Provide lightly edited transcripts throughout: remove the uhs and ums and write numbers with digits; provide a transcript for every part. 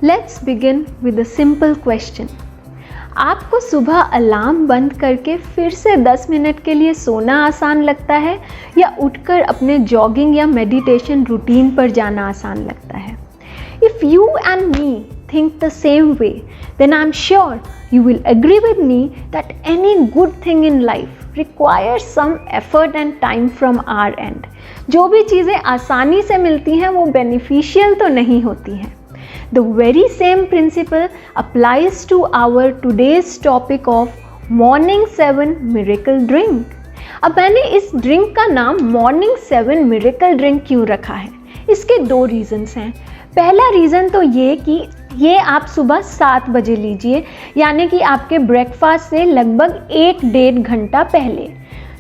Let's begin with a simple question. आपको सुबह alarm बंद करके फिर से 10 मिनट के लिए सोना आसान लगता है या उठकर अपने जॉगिंग या मेडिटेशन रूटीन पर जाना आसान लगता है? If you and me think the same way, then I'm sure you will agree with me that any good thing in life requires some effort and time from our end. जो भी चीज़ें आसानी से मिलती हैं वो बेनिफिशियल तो नहीं होती हैं। The very same principle applies to our today's topic of Morning 7 Miracle Drink. अब मैंने इस ड्रिंक का नाम Morning 7 Miracle Drink क्यों रखा है? इसके दो रीजंस हैं। पहला रीज़न तो ये कि ये आप सुबह 7 बजे लीजिए, यानी कि आपके ब्रेकफास्ट से लगभग 1-1.5 घंटा पहले,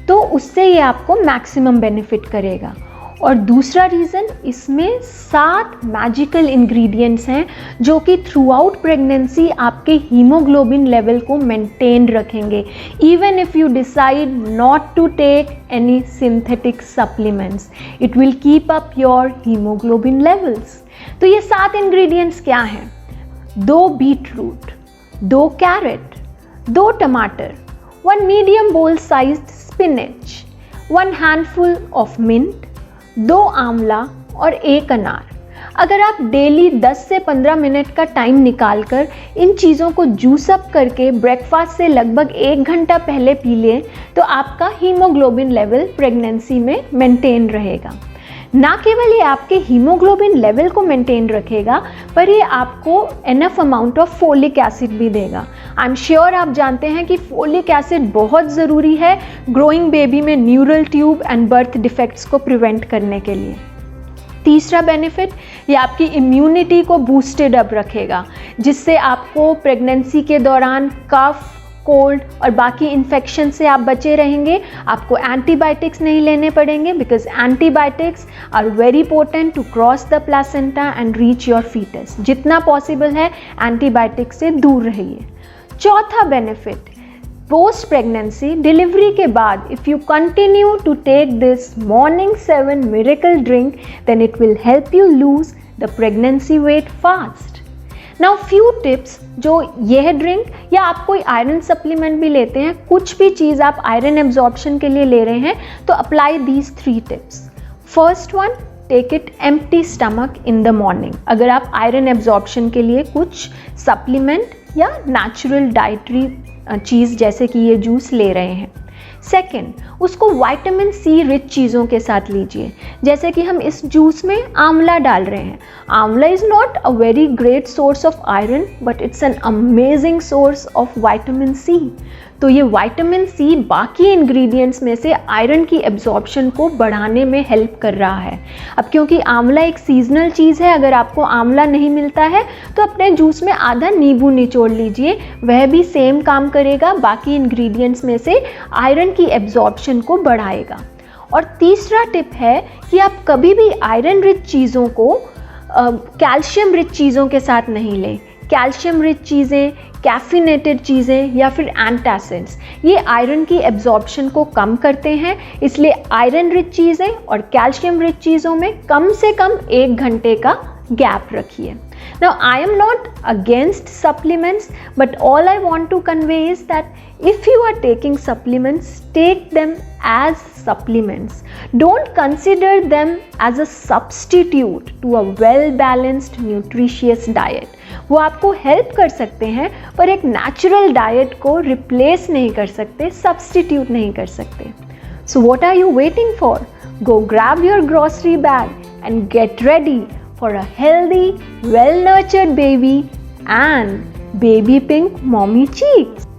तो उससे ये आपको मैक्सिमम बेनिफिट करेगा। और दूसरा रीज़न, इसमें 7 मैजिकल इंग्रेडिएंट्स हैं जो कि थ्रू आउट प्रेगनेंसी आपके हीमोग्लोबिन लेवल को मेंटेन रखेंगे, even if you decide not to take any synthetic supplements, it will keep up your haemoglobin levels. तो ये 7 इंग्रेडिएंट्स क्या हैं? 2 बीट रूट, 2 कैरेट, 2 टमाटर, 1 medium bowl sized spinach, 1 handful of mint, 2 आंवला और 1 अनार। अगर आप डेली 10 से 15 मिनट का टाइम निकालकर इन चीज़ों को जूस अप करके ब्रेकफास्ट से लगभग 1 घंटा पहले पी लें तो आपका हीमोग्लोबिन लेवल प्रेगनेंसी में मेंटेन रहेगा। ना केवल ये आपके हीमोग्लोबिन लेवल को मेंटेन रखेगा, पर ये आपको enough amount of folic acid भी देगा। आई एम श्योर आप जानते हैं कि फोलिक एसिड बहुत ज़रूरी है ग्रोइंग बेबी में neural tube and birth defects को प्रिवेंट करने के लिए। तीसरा बेनिफिट, ये आपकी इम्यूनिटी को बूस्टेड अप रखेगा, जिससे आपको प्रेगनेंसी के दौरान कफ, कोल्ड और बाकी इन्फेक्शन से आप बचे रहेंगे। आपको एंटीबायोटिक्स नहीं लेने पड़ेंगे, because antibiotics are very potent to cross the placenta and reach your foetus. जितना पॉसिबल है एंटीबायोटिक्स से दूर रहिए। चौथा बेनिफिट, पोस्ट प्रेगनेंसी डिलीवरी के बाद if you continue to take this morning 7 miracle drink, then it will help you lose the pregnancy weight fast. Now few tips, जो यह ड्रिंक या आप कोई आयरन सप्लीमेंट भी लेते हैं, कुछ भी चीज़ आप आयरन एब्जॉर्प्शन के लिए ले रहे हैं, तो apply these 3 tips. First one, take it empty stomach in the morning. अगर आप आयरन एब्जॉर्प्शन के लिए कुछ सप्लीमेंट या नेचुरल डाइटरी चीज़ जैसे कि ये जूस ले रहे हैं। सेकेंड, उसको विटामिन सी रिच चीज़ों के साथ लीजिए, जैसे कि हम इस जूस में आंवला डाल रहे हैं। Amla is not a very great source of iron, but it's an amazing source of vitamin C. तो ये विटामिन सी बाकी इंग्रेडिएंट्स में से आयरन की एब्जॉर्प्शन को बढ़ाने में हेल्प कर रहा है। अब क्योंकि आंवला एक सीजनल चीज़ है, अगर आपको आंवला नहीं मिलता है तो अपने जूस में आधा नींबू निचोड़ लीजिए, वह भी सेम काम करेगा, बाकी इंग्रेडिएंट्स में से आयरन की एब्जॉर्प्शन को बढ़ाएगा। और तीसरा टिप है कि आप कभी भी आयरन रिच चीज़ों को कैल्शियम रिच चीज़ों के साथ नहीं लें। कैल्शियम रिच चीज़ें, कैफिनेटेड चीज़ें या फिर एंटासिड्स, ये आयरन की एब्जॉर्प्शन को कम करते हैं, इसलिए आयरन रिच चीज़ें और कैल्शियम रिच चीज़ों में कम से कम 1 घंटे का गैप रखिए। Now, I am not against supplements, but all I want to convey is that if you are taking supplements, take them as supplements. Don't consider them as a substitute to a well-balanced, nutritious diet. वो आपको help कर सकते हैं, पर एक natural diet को replace नहीं कर सकते, सब्सटीट्यूट नहीं कर सकते। So what are you waiting for? Go grab your grocery bag and get ready for a healthy, well-nurtured baby and baby pink mommy cheeks.